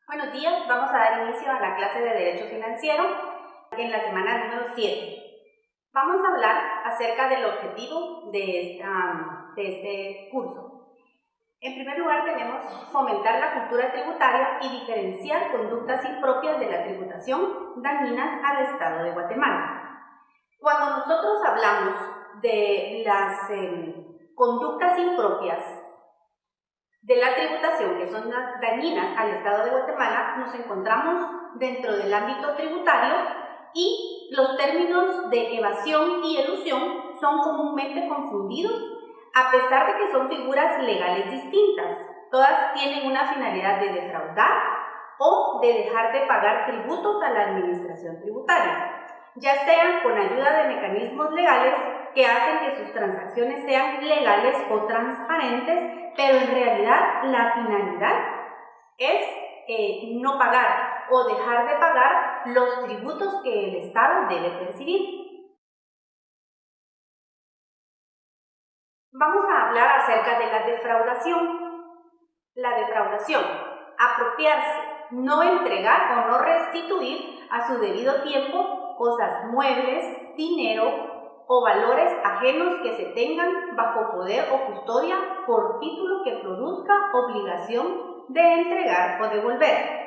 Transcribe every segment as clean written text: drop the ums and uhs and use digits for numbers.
Buenos días, vamos a dar inicio a la clase de Derecho Financiero en la semana número 7. Vamos a hablar acerca del objetivo de este curso. En primer lugar, tenemos fomentar la cultura tributaria y diferenciar conductas impropias de la tributación dañinas al Estado de Guatemala. Cuando nosotros hablamos de las conductas impropias de la tributación que son dañinas al Estado de Guatemala, nos encontramos dentro del ámbito tributario y los términos de evasión y elusión son comúnmente confundidos a pesar de que son figuras legales distintas. Todas tienen una finalidad de defraudar o de dejar de pagar tributos a la administración tributaria, ya sea con ayuda de mecanismos legales que hacen que sus transacciones sean legales o transparentes, pero en realidad la finalidad es no pagar o dejar de pagar los tributos que el Estado debe percibir. Vamos a hablar acerca de la defraudación. La defraudación, apropiarse, no entregar o no restituir a su debido tiempo cosas muebles, dinero o valores ajenos que se tengan bajo poder o custodia por título que produzca obligación de entregar o devolver.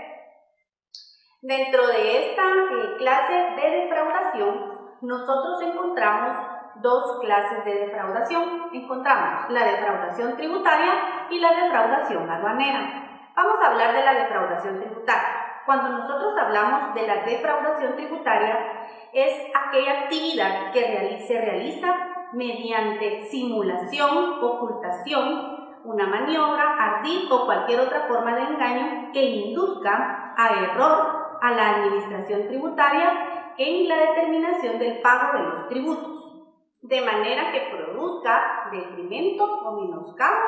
Dentro de esta clase de defraudación, nosotros encontramos dos clases de defraudación. Encontramos la defraudación tributaria y la defraudación aduanera. Vamos a hablar de la defraudación tributaria. Cuando nosotros hablamos de la defraudación tributaria, es aquella actividad que se realiza mediante simulación, ocultación, una maniobra, ardid o cualquier otra forma de engaño que induzca a error a la administración tributaria en la determinación del pago de los tributos, de manera que produzca detrimento o menoscabo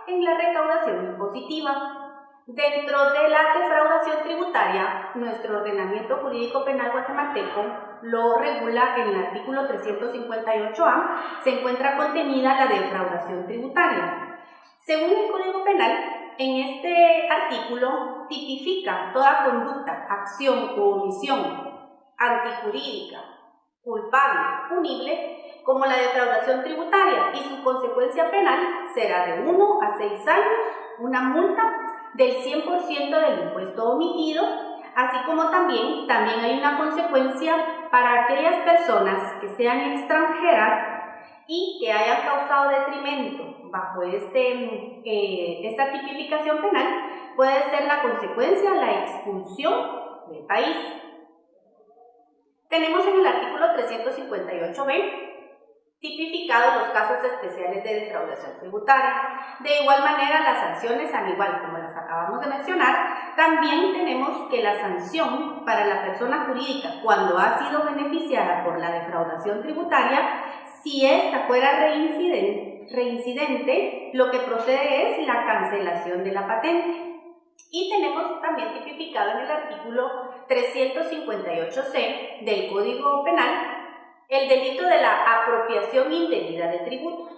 en la recaudación impositiva. Dentro de la defraudación tributaria, nuestro ordenamiento jurídico penal guatemalteco lo regula en el artículo 358A, se encuentra contenida la defraudación tributaria. Según el Código Penal, en este artículo tipifica toda conducta, acción u omisión antijurídica, culpable, punible, como la defraudación tributaria, y su consecuencia penal será de 1 a 6 años, una multa del 100% del impuesto omitido, así como también hay una consecuencia para aquellas personas que sean extranjeras y que hayan causado detrimento bajo esta tipificación penal, puede ser la consecuencia la expulsión del país. Tenemos en el artículo 358b tipificados los casos especiales de defraudación tributaria. De igual manera, las sanciones, al igual como las acabamos de mencionar, también tenemos que la sanción para la persona jurídica cuando ha sido beneficiada por la defraudación tributaria, si ésta fuera reincidente, lo que procede es la cancelación de la patente. Y tenemos también tipificado en el artículo 358C del Código Penal el delito de la apropiación indebida de tributos.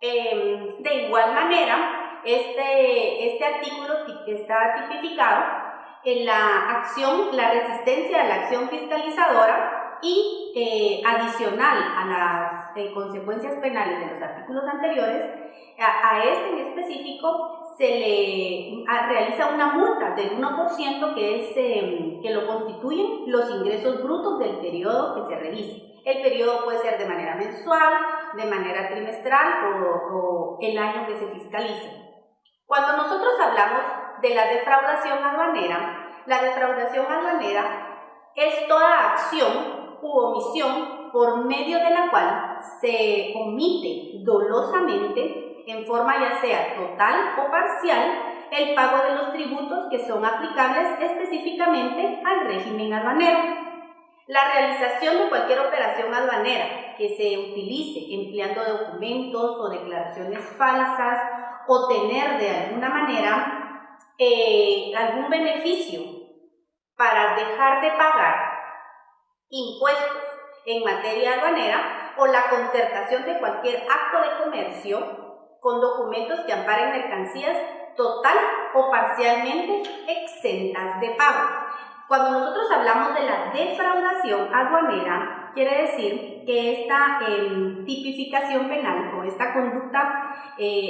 De igual manera, este artículo está tipificado en la resistencia a la acción fiscalizadora y adicional a las consecuencias penales de los artículos anteriores, a este en específico se le realiza una multa del 1% que lo constituyen los ingresos brutos del periodo que se revise. El periodo puede ser de manera mensual, de manera trimestral o el año que se fiscalice. Cuando nosotros hablamos de la defraudación aduanera es toda acción u omisión por medio de la cual se omite dolosamente, en forma ya sea total o parcial, el pago de los tributos que son aplicables específicamente al régimen aduanero. La realización de cualquier operación aduanera que se utilice empleando documentos o declaraciones falsas o tener de alguna manera algún beneficio para dejar de pagar impuestos en materia aduanera o la concertación de cualquier acto de comercio con documentos que amparen mercancías total o parcialmente exentas de pago. Cuando nosotros hablamos de la defraudación aduanera, quiere decir que esta tipificación penal o esta conducta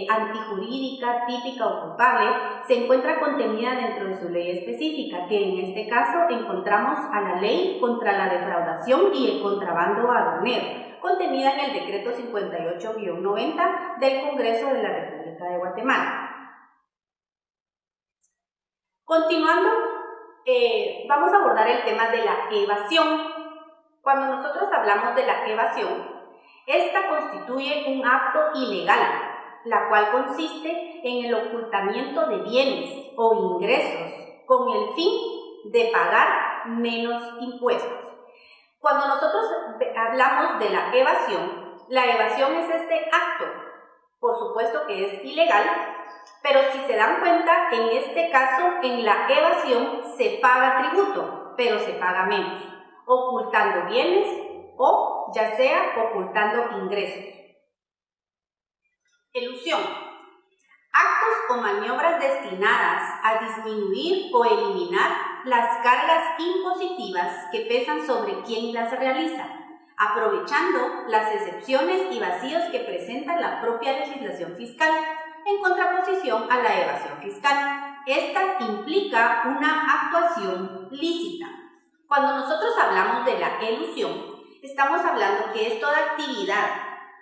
antijurídica, típica o culpable se encuentra contenida dentro de su ley específica, que en este caso encontramos a la Ley contra la Defraudación y el Contrabando Aduanero, contenida en el Decreto 58-90 del Congreso de la República de Guatemala. Continuando, vamos a abordar el tema de la evasión. Cuando nosotros hablamos de la evasión, esta constituye un acto ilegal, la cual consiste en el ocultamiento de bienes o ingresos con el fin de pagar menos impuestos. Cuando nosotros hablamos de la evasión es este acto, por supuesto que es ilegal, pero si se dan cuenta, en este caso, en la evasión se paga tributo, pero se paga menos, ocultando bienes o ya sea ocultando ingresos. Elusión. Actos o maniobras destinadas a disminuir o eliminar las cargas impositivas que pesan sobre quien las realiza, aprovechando las excepciones y vacíos que presenta la propia legislación fiscal, en contraposición a la evasión fiscal. Esta implica una actuación lícita. Cuando nosotros hablamos de la elusión, estamos hablando que es toda actividad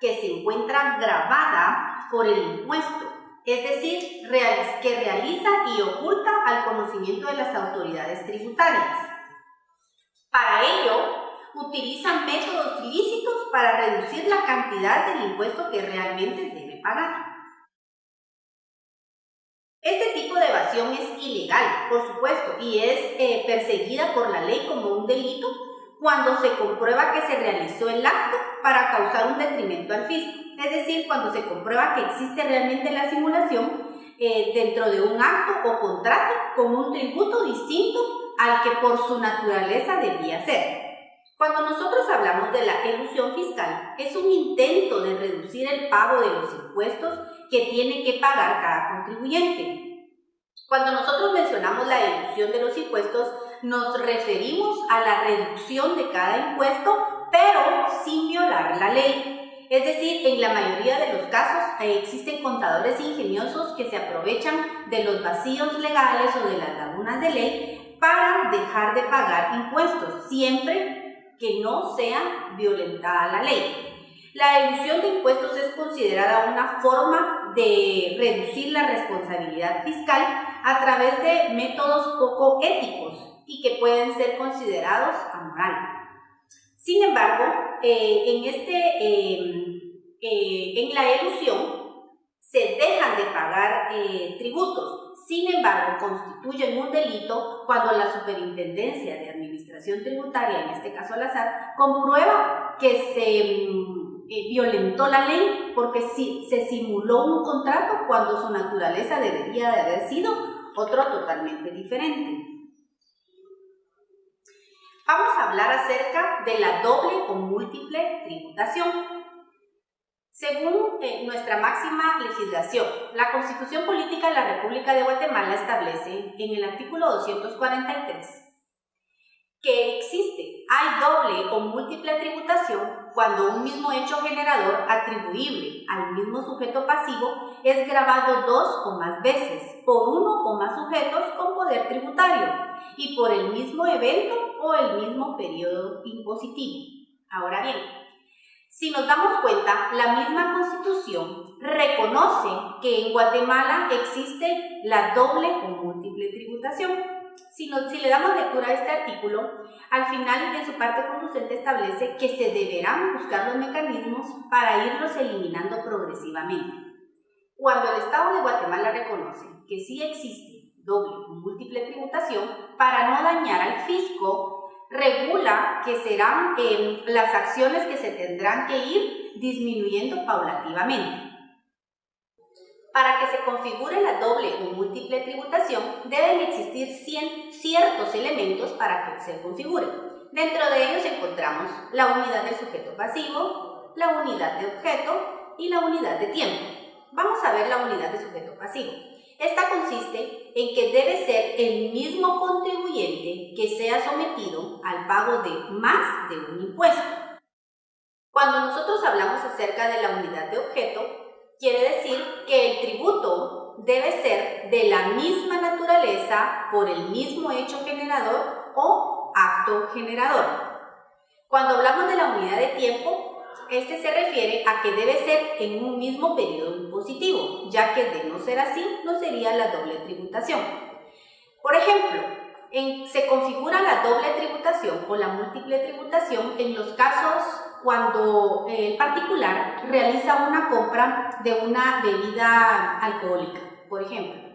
que se encuentra gravada por el impuesto, es decir, que realiza y oculta al conocimiento de las autoridades tributarias. Para ello, utilizan métodos ilícitos para reducir la cantidad del impuesto que realmente debe pagar. Este tipo de evasión es ilegal, por supuesto, y es perseguida por la ley como un delito cuando se comprueba que se realizó el acto para causar un detrimento al fisco. Es decir, cuando se comprueba que existe realmente la simulación dentro de un acto o contrato con un tributo distinto al que por su naturaleza debía ser. Cuando nosotros hablamos de la elusión fiscal, es un intento de reducir el pago de los impuestos que tiene que pagar cada contribuyente. Cuando nosotros mencionamos la elusión de los impuestos, nos referimos a la reducción de cada impuesto, pero sin violar la ley. Es decir, en la mayoría de los casos existen contadores ingeniosos que se aprovechan de los vacíos legales o de las lagunas de ley para dejar de pagar impuestos, siempre que no sea violentada la ley. La elusión de impuestos es considerada una forma de reducir la responsabilidad fiscal a través de métodos poco éticos y que pueden ser considerados amoral. Sin embargo, en la elusión se dejan de pagar tributos. Sin embargo, constituyen un delito cuando la Superintendencia de Administración Tributaria, en este caso la SAT, comprueba que se violentó la ley porque se simuló un contrato cuando su naturaleza debería de haber sido otro totalmente diferente. Vamos a hablar acerca de la doble o múltiple tributación. Según nuestra máxima legislación, la Constitución Política de la República de Guatemala establece en el artículo 243 que hay doble o múltiple tributación cuando un mismo hecho generador atribuible al mismo sujeto pasivo es gravado dos o más veces por uno o más sujetos con poder tributario y por el mismo evento o el mismo periodo impositivo. Ahora bien, si nos damos cuenta, la misma Constitución reconoce que en Guatemala existe la doble o múltiple tributación. Si le damos lectura a este artículo, al final en su parte conducente establece que se deberán buscar los mecanismos para irlos eliminando progresivamente. Cuando el Estado de Guatemala reconoce que sí existe doble o múltiple tributación, para no dañar al fisco, regula que serán las acciones que se tendrán que ir disminuyendo paulativamente. Para que se configure la doble o múltiple tributación, deben existir ciertos elementos para que se configure. Dentro de ellos encontramos la unidad del sujeto pasivo, la unidad de objeto y la unidad de tiempo. Vamos a ver la unidad de sujeto pasivo. Esta consiste en que debe ser el mismo contribuyente que sea sometido al pago de más de un impuesto. Cuando nosotros hablamos acerca de la unidad de objeto, quiere decir que el tributo debe ser de la misma naturaleza por el mismo hecho generador o acto generador. Cuando hablamos de la unidad de tiempo, este se refiere a que debe ser en un mismo periodo impositivo, ya que de no ser así, no sería la doble tributación. Por ejemplo, se configura la doble tributación o la múltiple tributación en los casos cuando el particular realiza una compra de una bebida alcohólica, por ejemplo.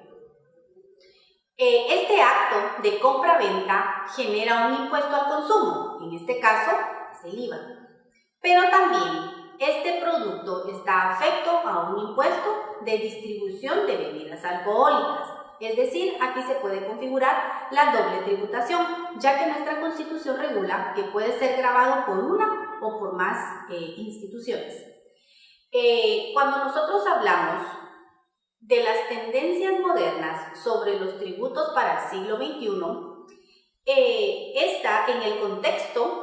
Este acto de compra-venta genera un impuesto al consumo, en este caso es el IVA. Pero también este producto está afecto a un impuesto de distribución de bebidas alcohólicas. Es decir, aquí se puede configurar la doble tributación, ya que nuestra Constitución regula que puede ser gravado por una o por más instituciones. Cuando nosotros hablamos de las tendencias modernas sobre los tributos para el siglo XXI, está en el contexto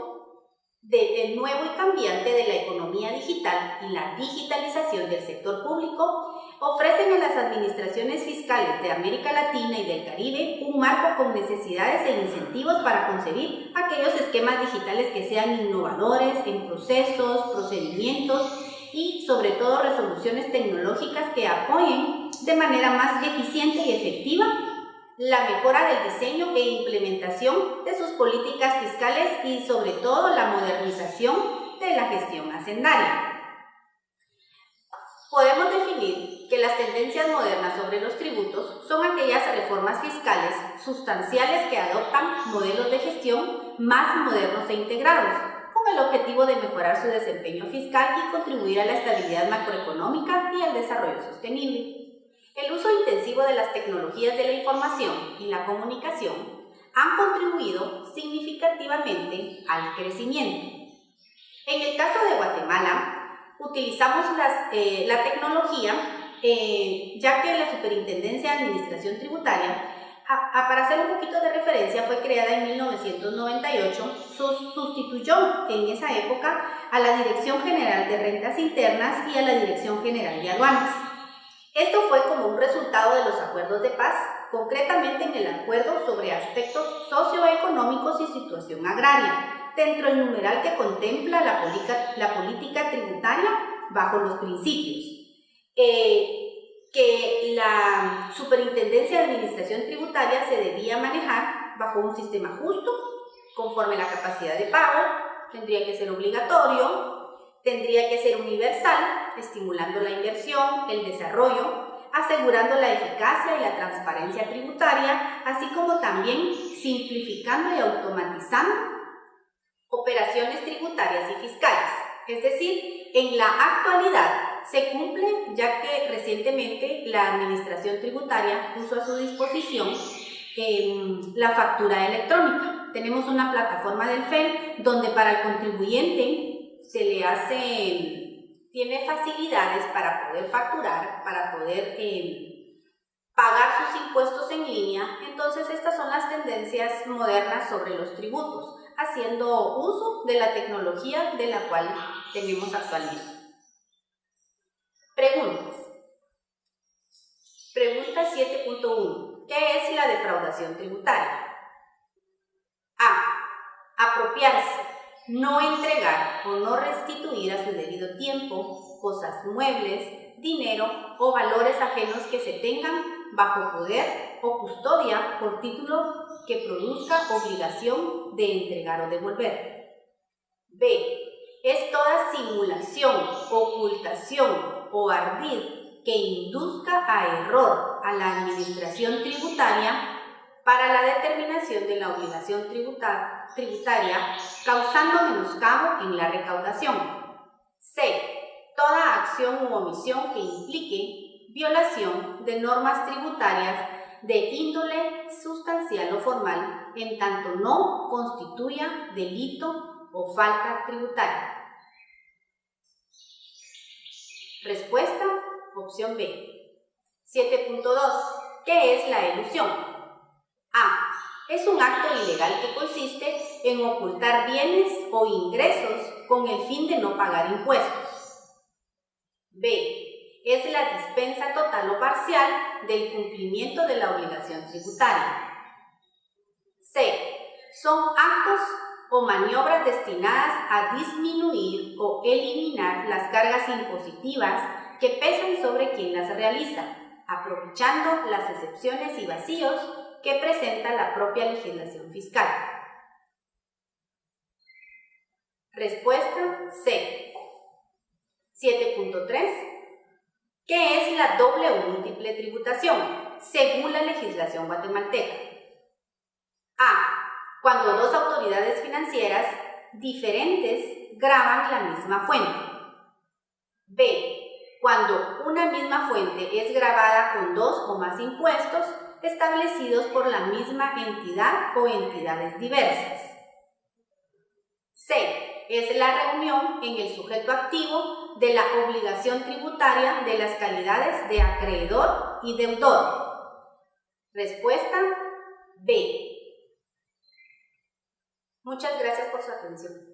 del nuevo y cambiante de la economía digital y la digitalización del sector público, ofrecen a las administraciones fiscales de América Latina y del Caribe un marco con necesidades e incentivos para concebir aquellos esquemas digitales que sean innovadores en procesos, procedimientos y sobre todo resoluciones tecnológicas que apoyen de manera más eficiente y efectiva la mejora del diseño e implementación de sus políticas fiscales y sobre todo la modernización de la gestión hacendaria. Podemos definir que las tendencias modernas sobre los tributos son aquellas reformas fiscales sustanciales que adoptan modelos de gestión más modernos e integrados, con el objetivo de mejorar su desempeño fiscal y contribuir a la estabilidad macroeconómica y al desarrollo sostenible. El uso intensivo de las tecnologías de la información y la comunicación han contribuido significativamente al crecimiento. En el caso de Guatemala, utilizamos la tecnología, ya que la Superintendencia de Administración Tributaria, para hacer un poquito de referencia, fue creada en 1998, sustituyó en esa época a la Dirección General de Rentas Internas y a la Dirección General de Aduanas. Esto fue como un resultado de los acuerdos de paz, concretamente en el acuerdo sobre aspectos socioeconómicos y situación agraria, dentro del numeral que contempla la política tributaria bajo los principios. Que la Superintendencia de Administración Tributaria se debía manejar bajo un sistema justo, conforme a la capacidad de pago, tendría que ser obligatorio, tendría que ser universal, estimulando la inversión, el desarrollo, asegurando la eficacia y la transparencia tributaria, así como también simplificando y automatizando operaciones tributarias y fiscales. Es decir, en la actualidad se cumple, ya que recientemente la Administración Tributaria puso a su disposición la factura electrónica. Tenemos una plataforma del FEL donde para el contribuyente tiene facilidades para poder facturar, para poder pagar sus impuestos en línea. Entonces estas son las tendencias modernas sobre los tributos, haciendo uso de la tecnología de la cual tenemos actualmente. Preguntas. Pregunta 7.1. ¿Qué es la defraudación tributaria? A. Apropiarse, no entregar o no restituir a su debido tiempo cosas muebles, dinero o valores ajenos que se tengan bajo poder o custodia por título que produzca obligación de entregar o devolver. B. Es toda simulación, ocultación o ardid que induzca a error a la administración tributaria para la determinación de la obligación tributaria, causando menoscabo en la recaudación. C. Toda acción u omisión que implique violación de normas tributarias de índole sustancial o formal, en tanto no constituya delito o falta tributaria. Respuesta, opción B. 7.2. ¿Qué es la elusión? A. Es un acto ilegal que consiste en ocultar bienes o ingresos con el fin de no pagar impuestos. B. Es la dispensa total o parcial del cumplimiento de la obligación tributaria. C. Son actos o maniobras destinadas a disminuir o eliminar las cargas impositivas que pesan sobre quien las realiza, aprovechando las excepciones y vacíos que presenta la propia legislación fiscal. Respuesta C. 7.3. ¿Qué es la doble o múltiple tributación, según la legislación guatemalteca? A. Cuando dos autoridades financieras diferentes gravan la misma fuente. B. Cuando una misma fuente es gravada con dos o más impuestos establecidos por la misma entidad o entidades diversas. C. Es la reunión en el sujeto activo de la obligación tributaria de las calidades de acreedor y deudor. Respuesta B. Muchas gracias por su atención.